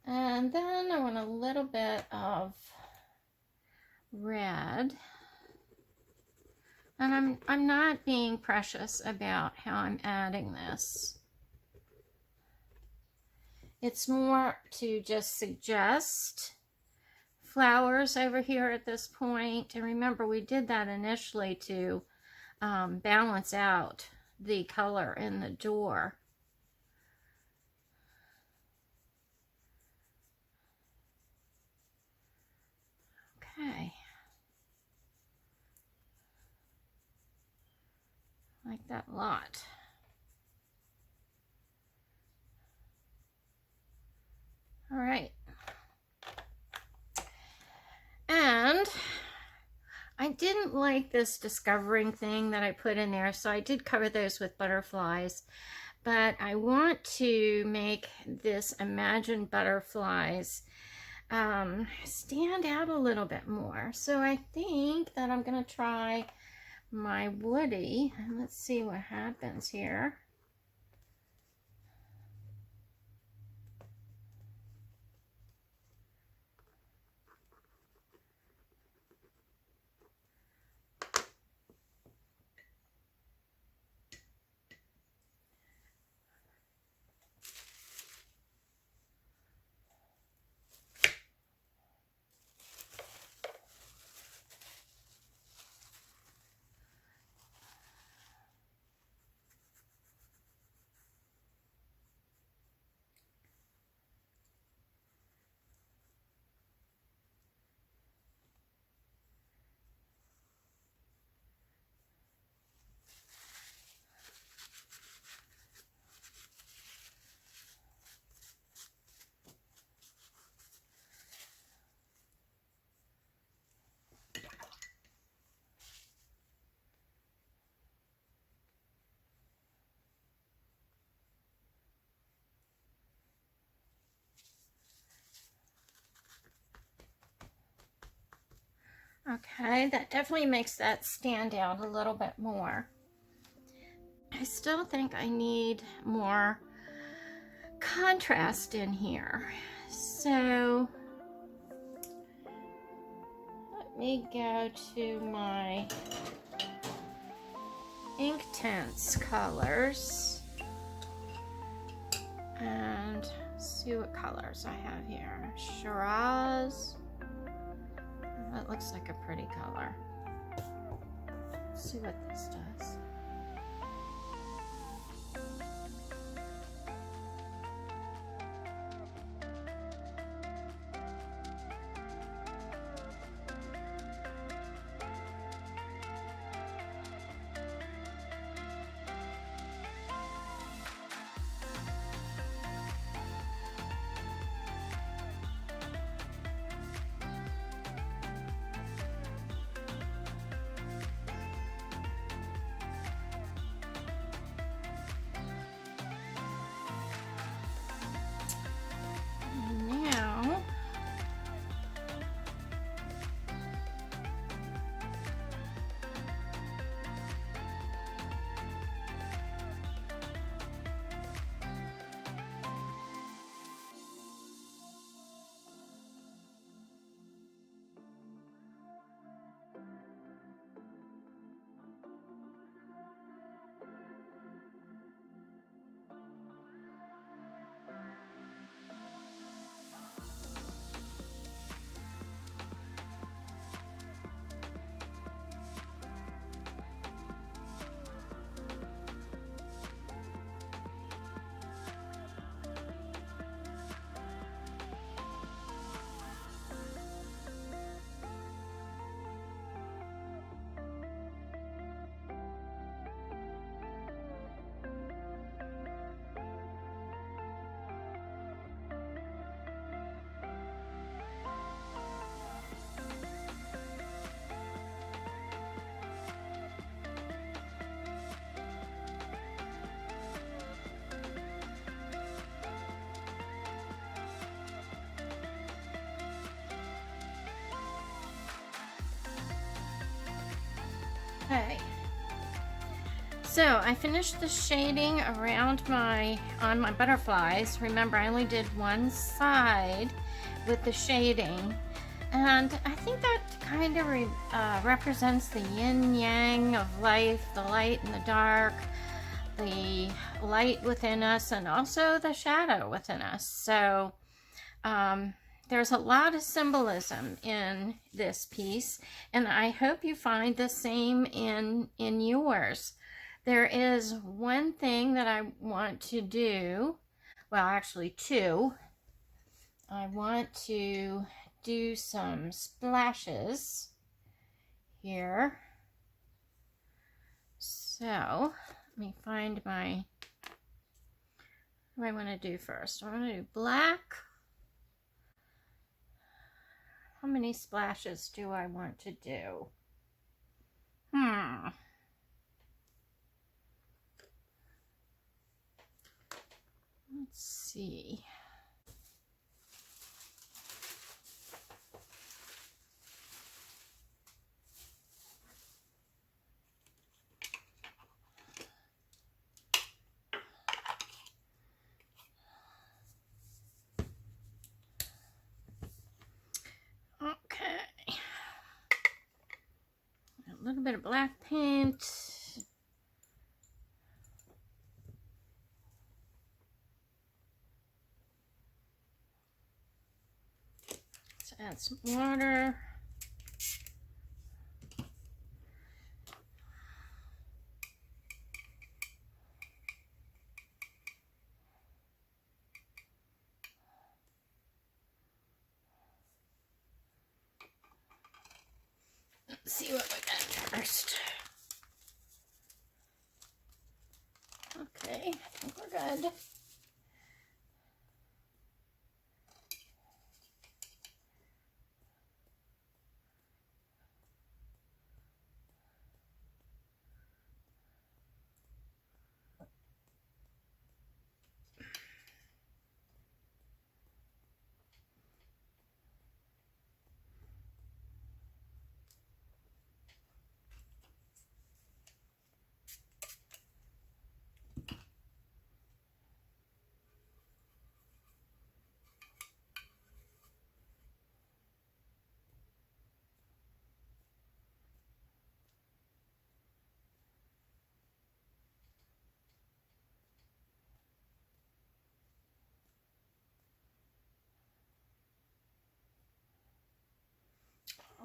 And then I want a little bit of red. And I'm not being precious about how I'm adding this. It's more to just suggest flowers over here at this point. And remember, we did that initially to balance out the color in the door. Okay. I like that a lot. All right. And I didn't like this discovering thing that I put in there, so I did cover those with butterflies. But I want to make this imagined butterflies stand out a little bit more. So I think that I'm going to try my woody, and let's see what happens here. Okay, that definitely makes that stand out a little bit more. I still think I need more contrast in here. So let me go to my Inktense colors and see what colors I have here. Shiraz. That looks like a pretty color. Let's see what this does. Okay. So I finished the shading around on my butterflies. Remember, I only did one side with the shading, and I think that kind of represents the yin-yang of life, the light and the dark, the light within us, and also the shadow within us. So there's a lot of symbolism in this piece, and I hope you find the same in yours. There is one thing that I want to do, well, actually two. I want to do some splashes here. So let me find what do I want to do first? I want to do black. How many splashes do I want to do? Let's see. Okay. A little bit of black paint. Let's add some water. Let's see what we got first. Okay, I think we're good.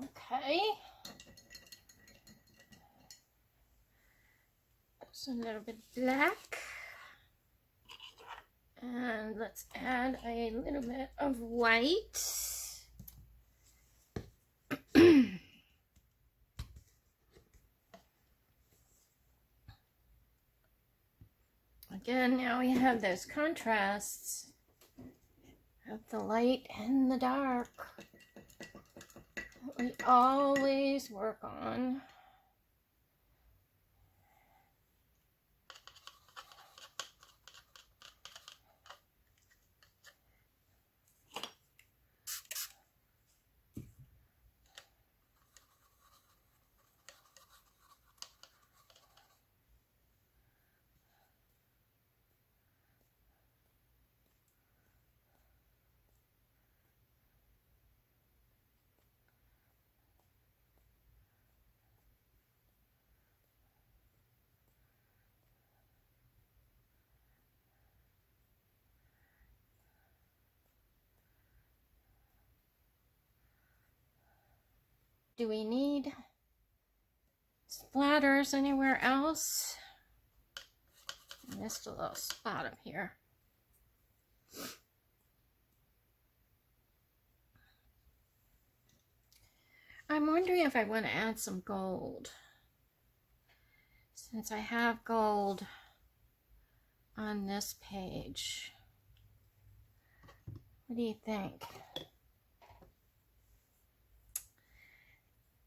Okay. Just a little bit black. And let's add a little bit of white. Again, now we have those contrasts of the light and the dark that we always work on. Do we need splatters anywhere else? I missed a little spot up here. I'm wondering if I want to add some gold, since I have gold on this page. What do you think?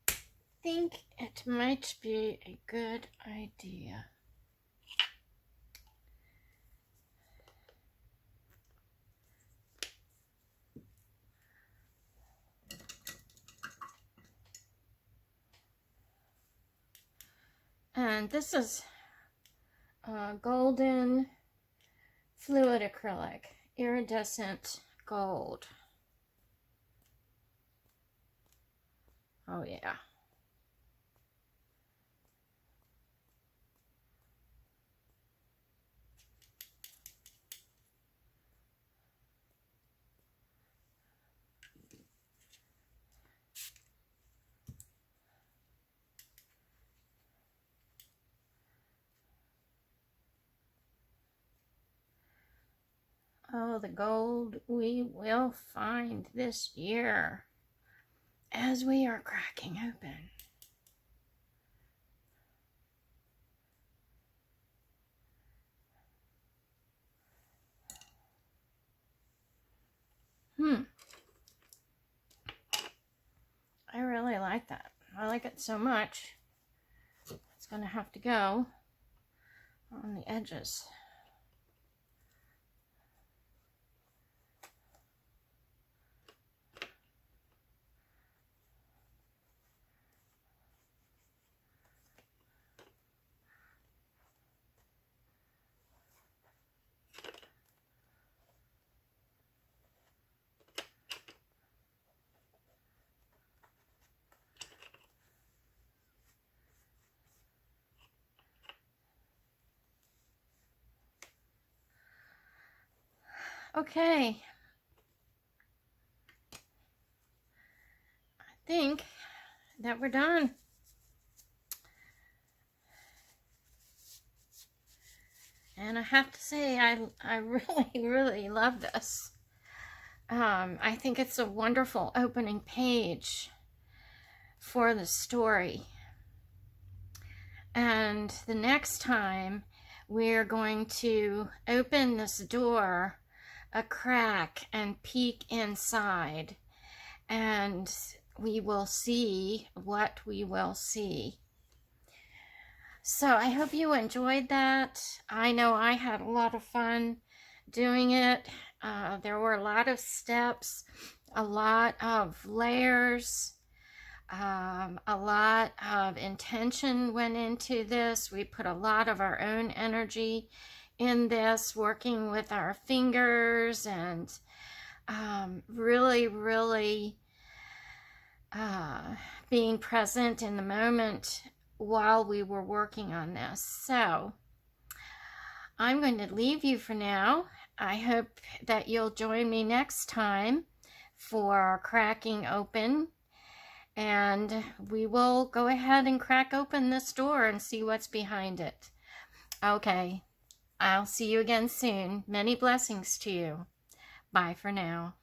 I think it might be a good idea. And this is golden fluid acrylic, iridescent gold. Oh yeah. Oh, the gold we will find this year as we are cracking open. I really like that. I like it so much. It's going to have to go on the edges. Okay. I think that we're done. And I have to say, I really, really love this. I think it's a wonderful opening page for the story. And the next time, we're going to open this door a crack and peek inside, and we will see what we will see. So I hope you enjoyed that. I know I had a lot of fun doing it. There were a lot of steps, a lot of layers, a lot of intention went into this. We put a lot of our own energy in this, working with our fingers and really, really being present in the moment while we were working on this. So I'm going to leave you for now. I hope that you'll join me next time for cracking open, and we will go ahead and crack open this door and see what's behind it. Okay, I'll see you again soon. Many blessings to you. Bye for now.